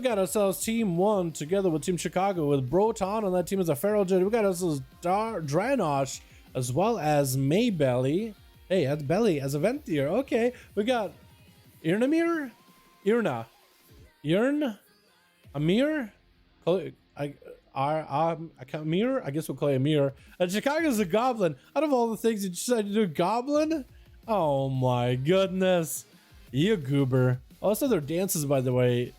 got ourselves Team 1 together with Team Chicago with Broton, and that team is a Feral Jedi. We got ourselves Dranosh as well as Maybelly. Hey, that's Belly as a Ventier. Okay, we got Irnamir? Irna. Yern? Amir? Amir? I guess we'll call you Amir. And Chicago's a Goblin. Out of all the things you decided to do, Goblin? Oh my goodness. You goober. Also, their dances, by the way,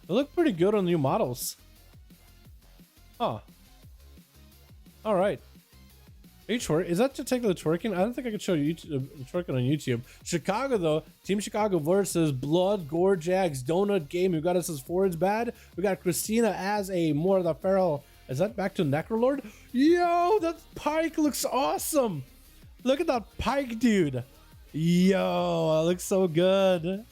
they look pretty good on new models. Huh. Alright. Is that technically twerking? I don't think I could show you twerking on YouTube. Chicago, though. Team Chicago versus Blood Gorge X Donut Game. We got us as forwards bad. We got Christina as a more of the feral. Is that back to Necrolord? Yo, that Pike looks awesome. Look at that Pike, dude. Yo, that looks so good.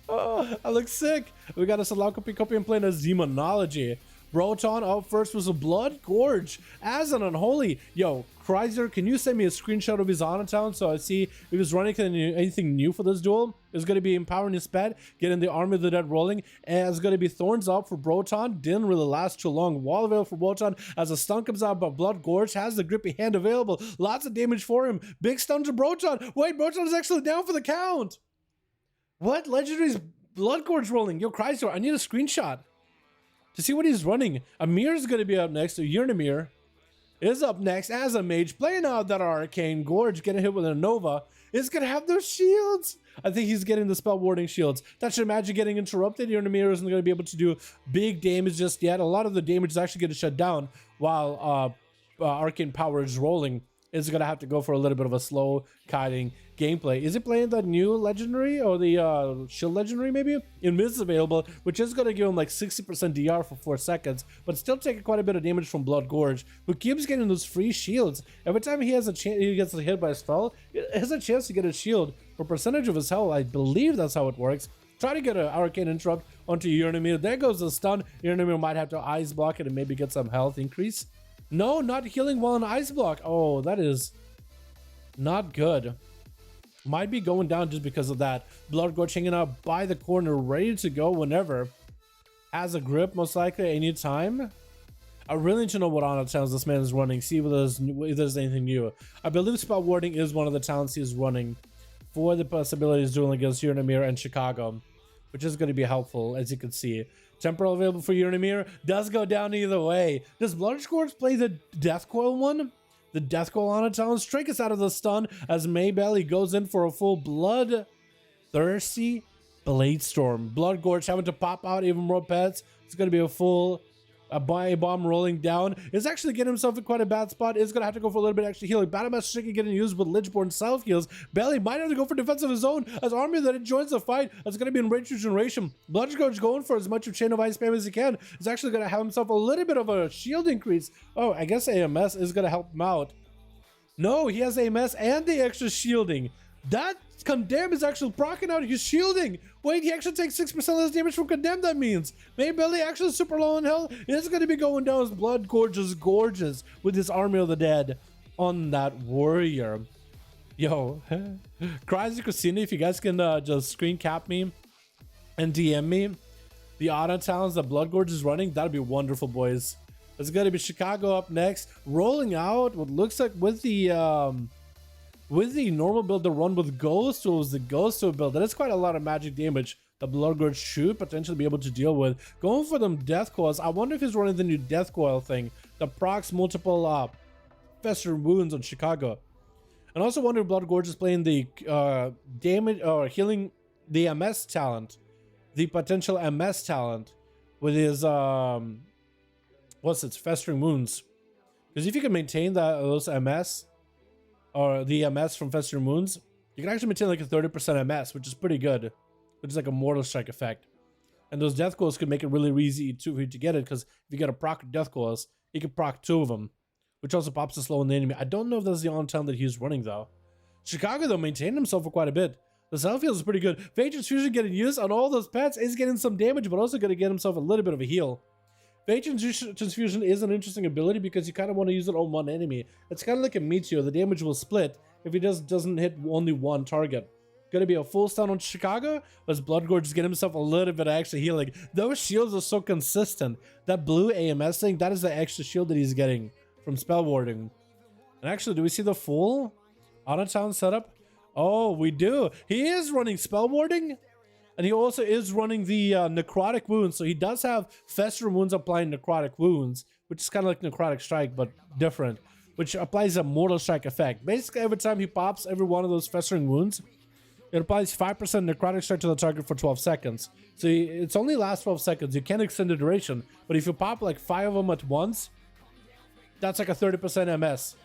Oh, I look sick. We got us a Copy and playing as Demonology. Broton up first was a Blood Gorge as an Unholy. Yo, Chrysler, can you send me a screenshot of his honor town so I see if he's running anything new for this duel? It's going to be Empowering His Pet, getting the Army of the Dead rolling, and it's going to be Thorns up for Broton. Didn't really last too long. Wall available for Broton as a stun comes out, but Blood Gorge has the grippy hand available. Lots of damage for him. Big stun to Broton. Wait, Broton is actually down for the count. What? Legendary's Blood Gorge rolling. Yo, Chrysler, I need a screenshot to see what he's running. Amir is going to be up next. So Amir is up next as a mage, playing out that arcane. Gorge getting hit with a Nova is going to have those shields. I think he's getting the spell warding shields. That should imagine getting interrupted. Amir isn't going to be able to do big damage just yet. A lot of the damage is actually going to shut down while arcane power is rolling. Is going to have to go for a little bit of a slow kiting gameplay. Is he playing the new legendary or the shield legendary maybe? Invis is available, which is going to give him like 60% DR for 4 seconds, but still taking quite a bit of damage from Blood Gorge, who keeps getting those free shields. Every time he has a chance, he gets hit by a spell, he has a chance to get a shield for percentage of his health. I believe that's how it works. Try to get an arcane interrupt onto Uranimir. There goes the stun. Uranimir might have to ice block it and maybe get some health increase. No, not healing while an ice block. Oh, that is not good. Might be going down just because of that. Blood Gorge hanging out by the corner, ready to go whenever. Has a grip, most likely, anytime. I really need to know what honor talents this man is running. See if there's anything new. I believe spell warding is one of the talents he's running for the possibilities dueling against Uranimir and Chicago, which is going to be helpful, as you can see. Temporal available for Uranimir does go down either way. Does Blood Gorge play the Death Coil one? The Death Coil on a talent strike us out of the stun as Maybelly goes in for a full blood thirsty Blade Storm. Blood Gorge having to pop out even more pets. It's going to be a full bomb rolling down. Is actually getting himself in quite a bad spot. Is going to have to go for a little bit extra healing. Battle Master Chicken getting used with Lichborn self heals. Belly might have to go for defense of his own as Army that joins the fight. It's going to be in range regeneration. Blood Gorge going for as much of Chain of Ice spam as he can. He's actually going to have himself a little bit of a shield increase. Oh, I guess AMS is going to help him out. No, he has AMS and the extra shielding. That Condemn is actually proccing out his shielding. Wait, he actually takes 6% less damage from Condemn, that means. Maybelly actually super low in health. It's going to be going down as Blood Gorge's gorgeous with his Army of the Dead on that warrior. Yo, Crazy Christina, if you guys can just screen cap me and DM me the auto talents that Blood Gorge is running, that'd be wonderful, boys. It's going to be Chicago up next, rolling out what looks like with the normal build, the run with Ghost Tools, the Ghost Tool build. That is quite a lot of magic damage that Blood Gorge should potentially be able to deal with. Going for them Death Coils. I wonder if he's running the new Death Coil thing that procs multiple Fester Wounds on Chicago. And also wonder if Blood Gorge is playing the damage or healing the MS talent, the potential MS talent with his Festering Wounds. Because if you can maintain those MS or the MS from Festering Wounds, you can actually maintain like a 30% MS, which is pretty good, which is like a Mortal Strike effect. And those Death Coils could make it really easy for you to get it, because if you get a proc Death Coils, you can proc 2 of them, which also pops the slow on the enemy. I don't know if that's the on talent that he's running though. Chicago though maintained himself for quite a bit. The self heals is pretty good. Phage Transfusion getting used on all those pets is getting some damage, but also going to get himself a little bit of a heal. Phage Transfusion is an interesting ability because you kind of want to use it on one enemy. It's kind of like a Meteor. The damage will split if he just doesn't hit only one target. Going to be a full stun on Chicago. As Blood Gorge is getting himself a little bit of extra healing. Those shields are so consistent. That blue AMS thing, that is the extra shield that he's getting from spell warding. And actually, do we see the full out-of-town setup? Oh, we do. He is running spell warding. And he also is running the necrotic wounds. So he does have festering wounds applying necrotic wounds, which is kind of like necrotic strike, but different, which applies a mortal strike effect. Basically, every time he pops every one of those festering wounds, it applies 5% necrotic strike to the target for 12 seconds. So it's only lasts 12 seconds. You can extend the duration, but if you pop like 5 of them at once, that's like a 30% MS,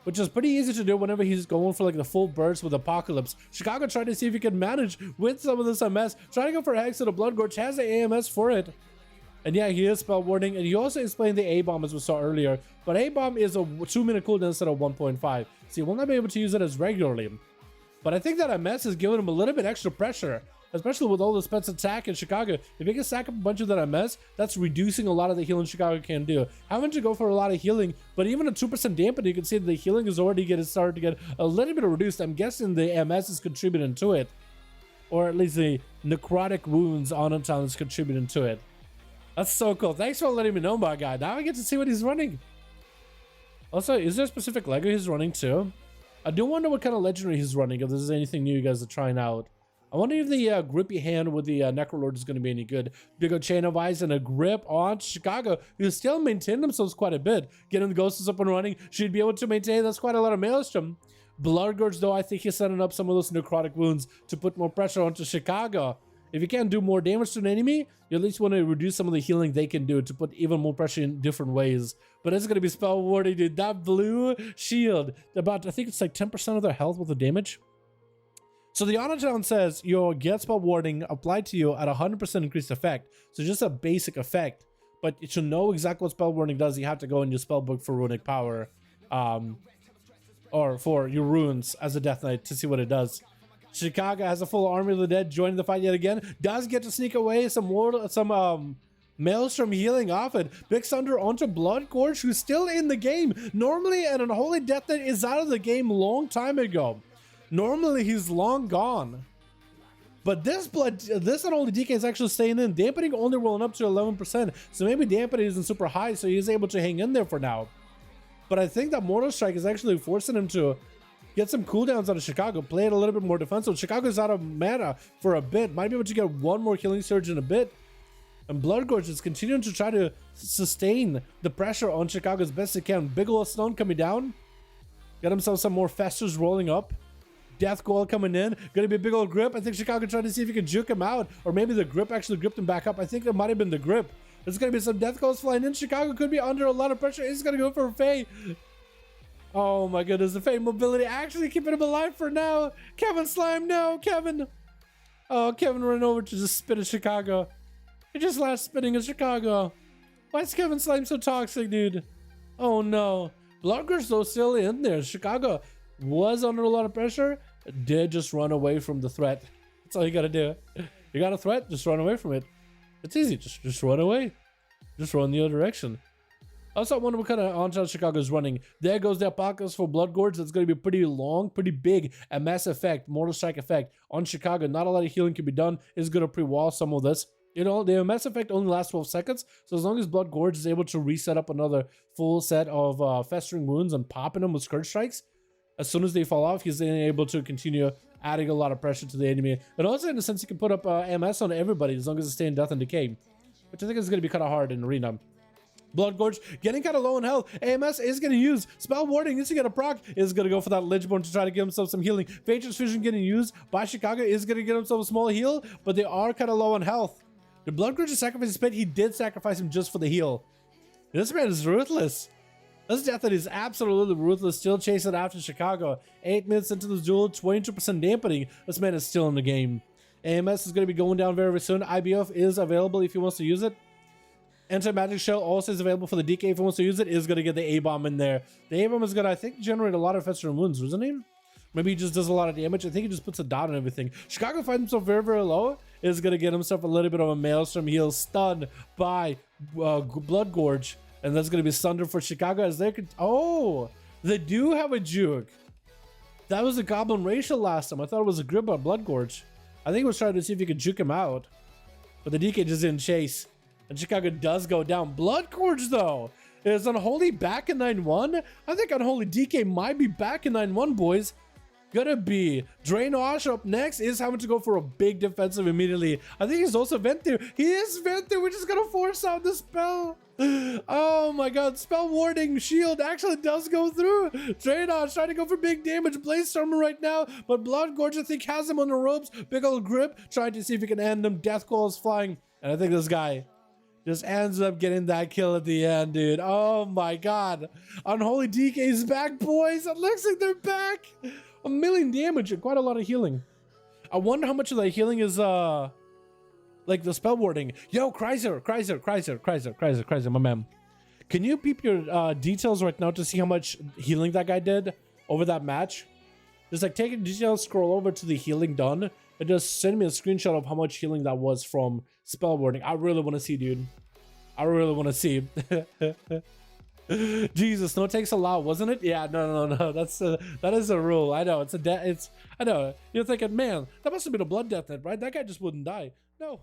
which is pretty easy to do whenever he's going for like the full burst with Apocalypse. Chicago tried to see if he could manage with some of this MS, trying to go for Hex, so the Blood Gorge has the AMS for it. And yeah, he is spell warding, and he also explained the A-bomb as we saw earlier, but A-bomb is a 2-minute cooldown instead of 1.5, so you will not be able to use it as regularly. But I think that MS is giving him a little bit extra pressure, especially with all the Spets attack in Chicago. If he can stack up a bunch of that MS, that's reducing a lot of the healing Chicago can do. Having to go for a lot of healing, but even a 2% dampen, you can see that the healing is already started to get a little bit reduced. I'm guessing the MS is contributing to it, or at least the necrotic wounds on town is contributing to it. That's so cool. Thanks for letting me know, my guy. Now I get to see what he's running. Also, is there a specific Lego he's running too? I do wonder what kind of legendary he's running, if there's anything new you guys are trying out. I wonder if the grippy hand with the Necrolord is going to be any good. Big old chain of eyes and a grip on Chicago, who still maintain themselves quite a bit. Getting the ghosts up and running, should be able to maintain. That's quite a lot of Maelstrom. Blood Gorge, though, I think he's setting up some of those necrotic wounds to put more pressure onto Chicago. If you can't do more damage to an enemy, you at least want to reduce some of the healing they can do to put even more pressure in different ways. But it's going to be spell warding, dude. That blue shield, about, I think it's like 10% of their health with the damage. So the Autodown says your get spell warding applied to you at 100% increased effect. So just a basic effect. But to know exactly what spell warding does, you have to go in your spell book for runic power. Or for your runes as a Death Knight to see what it does. Chicago has a full army of the dead joining the fight yet again. Does get to sneak away some Maelstrom healing off it. Big Thunder onto Blood Gorge, who's still in the game. Normally, an Unholy Death Knight is out of the game long time ago. Normally, he's long gone. But this Unholy DK is actually staying in. Dampening only rolling up to 11%. So maybe dampening isn't super high, so he's able to hang in there for now. But I think that Mortal Strike is actually forcing him to get some cooldowns out of Chicago, play it a little bit more defensive. Chicago's out of mana for a bit, might be able to get one more healing surge in a bit. And Blood Gorge is continuing to try to sustain the pressure on Chicago as best it can. Big ol' stone coming down. Got himself some more festers rolling up. Death Goal coming in. Gonna be a big old grip. I think Chicago trying to see if he can juke him out. Or maybe the grip actually gripped him back up. I think it might have been the grip. There's gonna be some Death Goals flying in. Chicago could be under a lot of pressure. He's gonna go for a Fae. Oh my goodness, the Fae mobility actually keeping him alive for now. Kevin Slime, no, Kevin. Oh, Kevin ran over to just spit at Chicago. He just last spitting at Chicago. Why is Kevin Slime so toxic, dude? Oh no. Blood Gorge though still in there. Chicago was under a lot of pressure. Did just run away from the threat. That's all you gotta do. You got a threat, just run away from it. It's easy, just run away. Just run the other direction. Also, I wonder what kind of on-town Chicago is running. There goes the Apocalypse for Blood Gorge. That's going to be pretty long, pretty big. A mass effect, Mortal Strike effect on Chicago. Not a lot of healing can be done. It's going to pre-wall some of this. You know, the MS effect only lasts 12 seconds. So as long as Blood Gorge is able to reset up another full set of Festering Wounds and popping them with Scourge Strikes, as soon as they fall off, he's then able to continue adding a lot of pressure to the enemy. And also, in a sense, he can put up MS on everybody as long as they stay in Death and Decay, which I think is going to be kind of hard in Arena. Blood Gorge getting kind of low in health. AMS is going to use spell warding. Is he going to proc? Is going to go for that Lichborn to try to give himself some healing. Fatress Vision getting used by Chicago. Is going to get himself a small heal, but they are kind of low on health. The Blood Gorge sacrifice his pet. He did sacrifice him just for the heal. This man is ruthless. This Death Knight is absolutely ruthless. Still chasing after Chicago. 8 minutes into this duel, 22% dampening. This man is still in the game. AMS is going to be going down very, very soon. IBF is available if he wants to use it. Anti-Magic Shell also is available for the DK if he wants to use it. Is going to get the A-Bomb in there. The A-Bomb is going to, I think, generate a lot of Festering Wounds, isn't he? Maybe he just does a lot of damage. I think he just puts a dot on everything. Chicago finds himself very, very low. Is going to get himself a little bit of a Maelstrom heal stunned by Blood Gorge. And that's going to be Thunder for Chicago as they could... Oh! They do have a juke. That was a goblin racial last time. I thought it was a grip on Blood Gorge. I think he was trying to see if he could juke him out. But the DK just didn't chase. And Chicago does go down. Blood Gorge, though. Is Unholy back in 9-1? I think Unholy DK might be back in 9-1, boys. Gonna be Drainosh up next. Is having to go for a big defensive immediately. I think he's also Ventu. He is Ventu. We're just gonna force out the spell. Oh my god. Spell warding shield actually does go through. Drainosh trying to go for big damage. Blaze Stormer right now. But Blood Gorge, I think, has him on the ropes. Big old grip. Trying to see if he can end him. Death Call is flying. And I think this guy just ends up getting that kill at the end, dude. Oh my god. Unholy DK is back, boys. It looks like they're back. 1 million damage and quite a lot of healing. I wonder how much of that healing is like the spell warding. Yo, Chrysler, my man. Can you peep your details right now to see how much healing that guy did over that match? Just like take a detail, scroll over to the healing done, and just send me a screenshot of how much healing that was from spell warding. I really want to see, dude. I really want to see. Jesus, no takes allowed, wasn't it? Yeah, no. That is a rule. I know it's I know. You're thinking, man, that must have been a blood death net, right? That guy just wouldn't die. No.